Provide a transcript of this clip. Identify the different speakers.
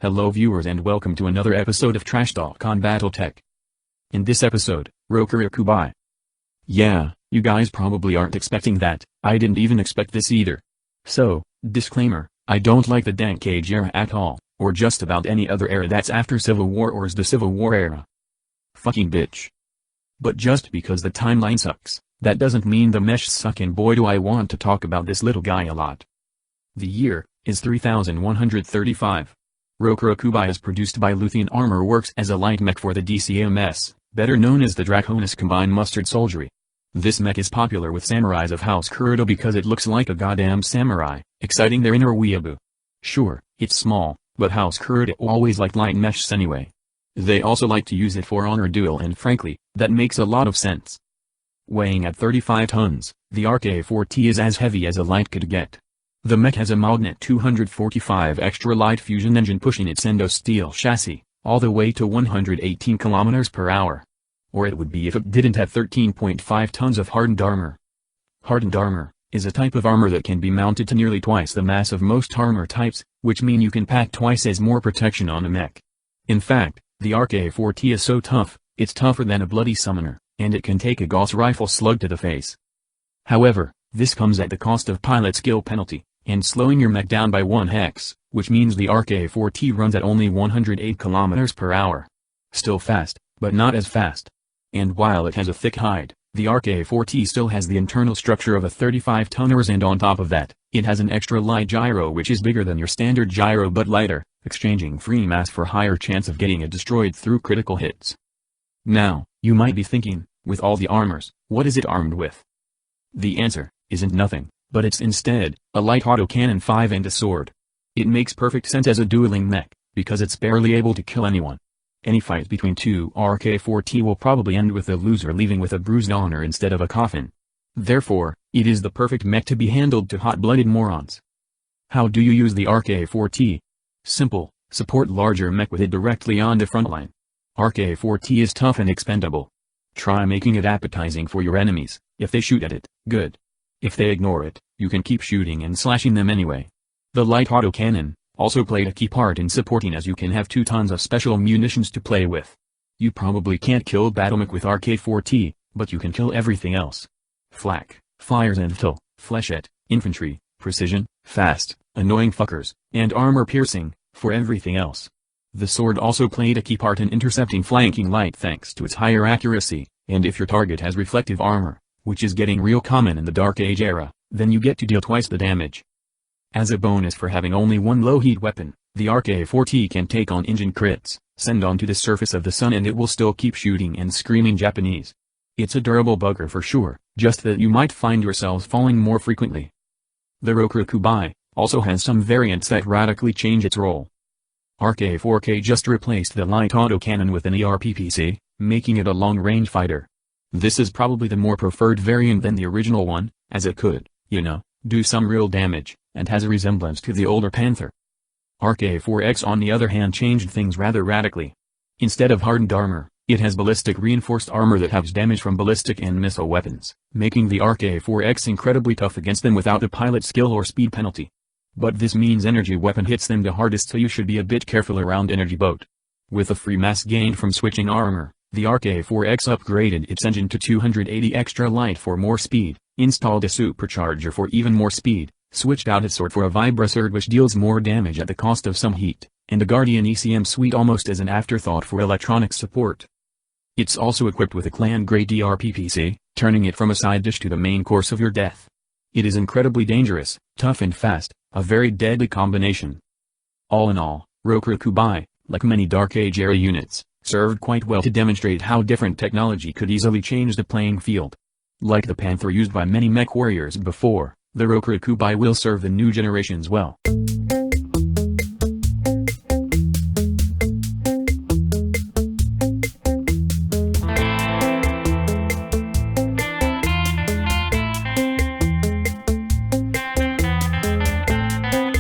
Speaker 1: Hello viewers and welcome to another episode of Trashtalk on Battletech. In this episode, Rokurokubi. Yeah, you guys probably aren't expecting that, I didn't even expect this either. So, disclaimer, I don't like the Dank Age era at all, or just about any other era that's after Civil War or is the Civil War era. Fucking bitch. But just because the timeline sucks, that doesn't mean the meshs suck, and boy do I want to talk about this little guy a lot. The year is 3135. Rokurokubi is produced by Hardened Armor, works as a light mech for the DCMS, better known as the Draconis combined Mustered Soldiery. This mech is popular with samurais of House Kuruda because it looks like a goddamn samurai, exciting their inner weeaboo. Sure, it's small, but House Kuruda always liked light meshs anyway. They also like to use it for honor duel, and frankly, that makes a lot of sense. Weighing at 35 tons, the RK-4T is as heavy as a light could get. The mech has a Magnet 245 extra light fusion engine pushing its endo steel chassis, all the way to 118 km per hour. Or it would be if it didn't have 13.5 tons of hardened armor. Hardened armor is a type of armor that can be mounted to nearly twice the mass of most armor types, which mean you can pack twice as more protection on a mech. In fact, the RK-4T is so tough, it's tougher than a bloody summoner, and it can take a Gauss rifle slug to the face. However, this comes at the cost of pilot skill penalty, and slowing your mech down by 1 hex, which means the RK-4T runs at only 108 km per hour. Still fast, but not as fast. And while it has a thick hide, the RK-4T still has the internal structure of a 35-tonner's, and on top of that, it has an extra light gyro which is bigger than your standard gyro but lighter, exchanging free mass for higher chance of getting it destroyed through critical hits. Now, you might be thinking, with all the armors, what is it armed with? The answer isn't nothing, but it's instead a light autocannon 5 and a sword. It makes perfect sense as a dueling mech, because it's barely able to kill anyone. Any fight between two RK-4T will probably end with the loser leaving with a bruised honor instead of a coffin. Therefore, it is the perfect mech to be handled to hot-blooded morons. How do you use the RK-4T? Simple, support larger mech with it directly on the front line. RK-4T is tough and expendable. Try making it appetizing for your enemies. If they shoot at it, good. If they ignore it, you can keep shooting and slashing them anyway. The light autocannon also played a key part in supporting, as you can have 2 tons of special munitions to play with. You probably can't kill Battlemech with RK-4T, but you can kill everything else. Flak, fires and till, flechette, infantry, precision, fast, annoying fuckers, and armor piercing, for everything else. The sword also played a key part in intercepting flanking light thanks to its higher accuracy, and if your target has reflective armor, which is getting real common in the Dark Age era, then you get to deal twice the damage. As a bonus for having only one low-heat weapon, the RK-4T can take on engine crits, send onto the surface of the sun, and it will still keep shooting and screaming Japanese. It's a durable bugger for sure, just that you might find yourselves falling more frequently. The Rokurokubi also has some variants that radically change its role. RK-4K just replaced the light autocannon with an ERPPC, making it a long-range fighter. This is probably the more preferred variant than the original one, as it could, do some real damage, and has a resemblance to the older Panther. RK-4X on the other hand changed things rather radically. Instead of hardened armor, it has ballistic reinforced armor that halves damage from ballistic and missile weapons, making the RK-4X incredibly tough against them without a pilot skill or speed penalty. But this means energy weapon hits them the hardest, so you should be a bit careful around energy boat. With a free mass gained from switching armor, the RK-4X upgraded its engine to 280 extra light for more speed, installed a supercharger for even more speed, switched out its sword for a Vibrasword which deals more damage at the cost of some heat, and a Guardian ECM suite almost as an afterthought for electronic support. It's also equipped with a clan-grade DRPPC, turning it from a side dish to the main course of your death. It is incredibly dangerous, tough and fast, a very deadly combination. All in all, Rokurokubi, like many Dark Age era units, served quite well to demonstrate how different technology could easily change the playing field. Like the Panther used by many mech warriors before, the Rokurokubi will serve the new generations well.